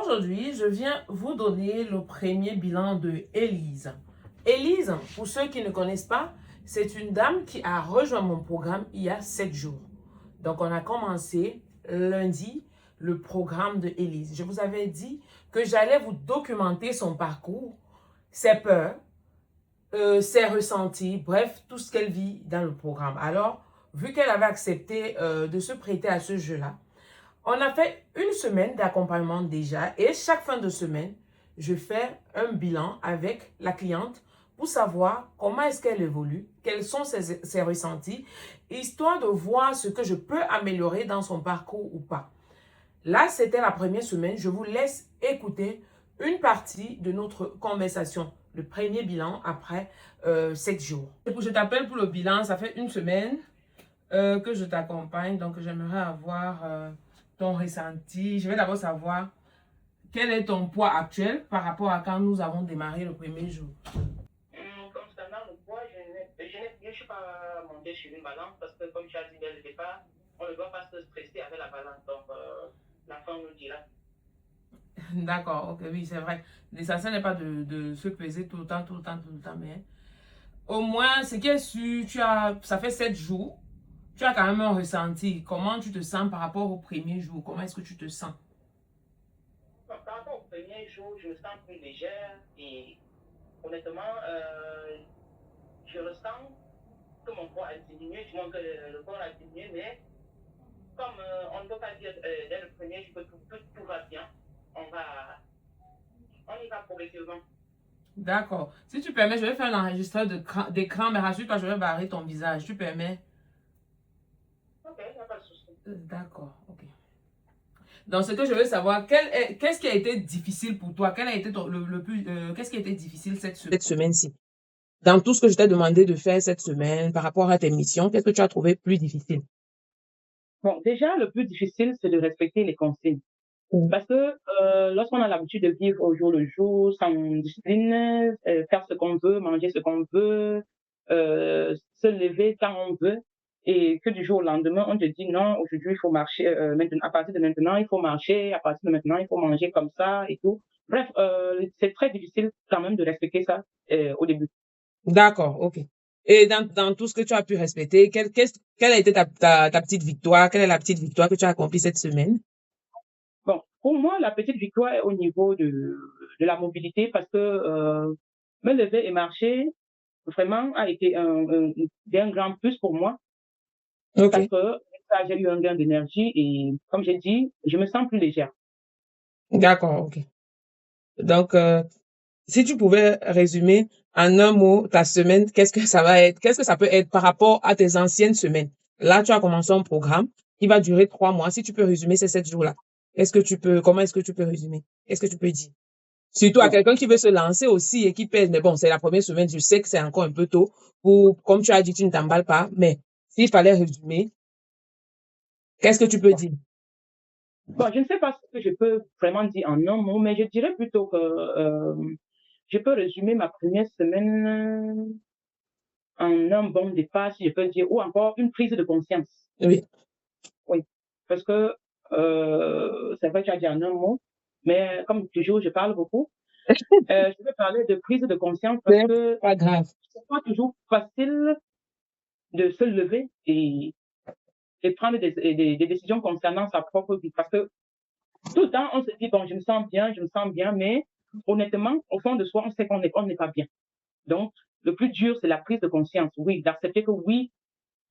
Aujourd'hui, je viens vous donner le premier bilan de Élise. Élise, pour ceux qui ne connaissent pas, c'est une dame qui a rejoint mon programme il y a 7 jours. Donc, on a commencé lundi le programme de Élise. Je vous avais dit que j'allais vous documenter son parcours, ses peurs, ses ressentis, bref, tout ce qu'elle vit dans le programme. Alors, vu qu'elle avait accepté de se prêter à ce jeu-là, on a fait une semaine d'accompagnement déjà et chaque fin de semaine, je fais un bilan avec la cliente pour savoir comment est-ce qu'elle évolue, quels sont ses ressentis, histoire de voir ce que je peux améliorer dans son parcours ou pas. Là, c'était la première semaine. Je vous laisse écouter une partie de notre conversation, le premier bilan après 7 jours. Je t'appelle pour le bilan, ça fait une semaine que je t'accompagne, donc j'aimerais avoir ton ressenti. Je vais d'abord savoir quel est ton poids actuel par rapport à quand nous avons démarré le premier jour. Concernant le poids, je ne suis pas montée sur une balance parce que, comme tu as dit dès le départ, on ne doit pas se stresser avec la balance. Donc, la fin nous dira. D'accord, ok, oui, c'est vrai. L'essentiel n'est pas de se peser tout le temps, mais au moins, ce qui est sûr, ça fait 7 jours, tu as quand même un ressenti. Comment tu te sens par rapport au premier jour? Comment est-ce que tu te sens? Par rapport au premier jour, je me sens plus légère et honnêtement, je ressens que mon poids a diminué, du moins que le corps a diminué, mais comme on ne peut pas dire dès le premier jour que tout va bien, on y va progressivement. D'accord. Si tu permets, je vais faire un enregistreur d'écran, mais rassure-toi, je vais barrer ton visage. Tu permets? Ok, il n'y a pas de souci. D'accord, ok. Donc, ce que je veux savoir, qu'est-ce qui a été difficile pour toi? Quel a été qu'est-ce qui a été difficile cette semaine-ci? Dans tout ce que je t'ai demandé de faire cette semaine par rapport à tes missions, qu'est-ce que tu as trouvé plus difficile? Bon, déjà, le plus difficile, c'est de respecter les consignes. Parce que lorsqu'on a l'habitude de vivre au jour le jour, sans discipline, faire ce qu'on veut, manger ce qu'on veut, se lever quand on veut, et que du jour au lendemain, on te dit non, aujourd'hui, il faut marcher, maintenant, à partir de maintenant, il faut marcher, à partir de maintenant, il faut manger comme ça et tout. Bref, c'est très difficile quand même de respecter ça au début. D'accord, ok. Et dans tout ce que tu as pu respecter, quelle a été ta petite victoire? Quelle est la petite victoire que tu as accomplie cette semaine? Bon, pour moi, la petite victoire est au niveau de la mobilité parce que me lever et marcher, vraiment, a été un grand plus pour moi Ok. parce que ça, j'ai eu un gain d'énergie et, comme j'ai dit, je me sens plus légère. D'accord, ok. Donc, si tu pouvais résumer en un mot ta semaine, qu'est-ce que ça va être? Qu'est-ce que ça peut être par rapport à tes anciennes semaines? Là, tu as commencé un programme qui va durer 3 mois. Si tu peux résumer ces 7 jours-là, comment est-ce que tu peux résumer? Qu'est-ce que tu peux dire? Surtout à Bon, quelqu'un qui veut se lancer aussi et qui pèse. Mais bon, c'est la première semaine. Je sais que c'est encore un peu tôt comme tu as dit, tu ne t'emballes pas. Mais s'il fallait résumer, qu'est-ce que tu peux dire? bon, je ne sais pas ce que je peux vraiment dire en un mot, mais je dirais plutôt que je peux résumer ma première semaine en un bon départ, si je peux dire, ou encore une prise de conscience. Oui. Oui, parce que c'est vrai que tu as dit en un mot, mais comme toujours, je parle beaucoup. Je vais parler de prise de conscience parce C'est que pas grave. c'est pas toujours facile de se lever et prendre des décisions concernant sa propre vie. Parce que tout le temps, on se dit, bon, je me sens bien, mais honnêtement, au fond de soi, on sait qu'on n'est pas bien. Donc, le plus dur, c'est la prise de conscience. Oui, d'accepter que oui,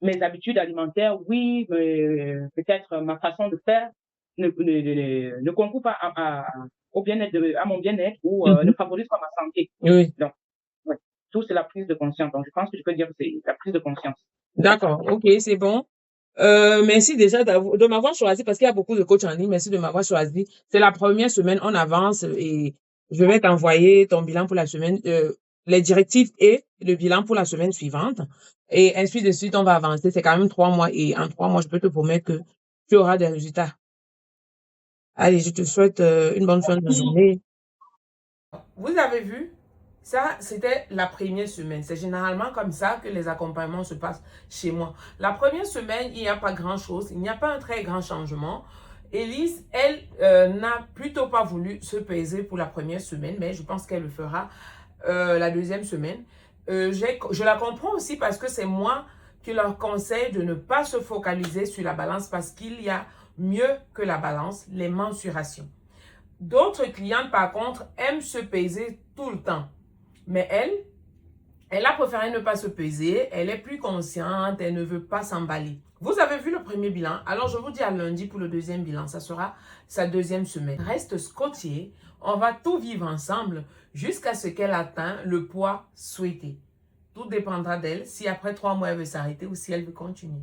mes habitudes alimentaires, oui, peut-être ma façon de faire ne concourt pas au bien-être, à mon bien-être ou ne favorise pas ma santé. Oui. Donc, ouais, tout c'est la prise de conscience. Donc, je pense que je peux dire que c'est la prise de conscience. D'accord. Ok, c'est bon. Merci déjà de m'avoir choisi parce qu'il y a beaucoup de coachs en ligne. Merci de m'avoir choisi. C'est la première semaine, on avance et je vais t'envoyer ton bilan pour la semaine, les directives et le bilan pour la semaine suivante. Et ainsi de suite, on va avancer. C'est quand même 3 mois et en 3 mois, je peux te promettre que tu auras des résultats. Allez, je te souhaite une bonne fin de journée. Vous avez vu, ça, c'était la première semaine. C'est généralement comme ça que les accompagnements se passent chez moi. La première semaine, il n'y a pas grand-chose. Il n'y a pas un très grand changement. Élise, elle n'a plutôt pas voulu se peser pour la première semaine, mais je pense qu'elle le fera la deuxième semaine. Je la comprends aussi parce que c'est moi qui leur conseille de ne pas se focaliser sur la balance parce qu'il y a mieux que la balance, les mensurations. D'autres clientes, par contre, aiment se peser tout le temps. Mais elle a préféré ne pas se peser, elle est plus consciente, elle ne veut pas s'emballer. Vous avez vu le premier bilan, alors je vous dis à lundi pour le deuxième bilan, ça sera sa deuxième semaine. Reste scotché, on va tout vivre ensemble jusqu'à ce qu'elle atteigne le poids souhaité. Tout dépendra d'elle, si après 3 mois elle veut s'arrêter ou si elle veut continuer.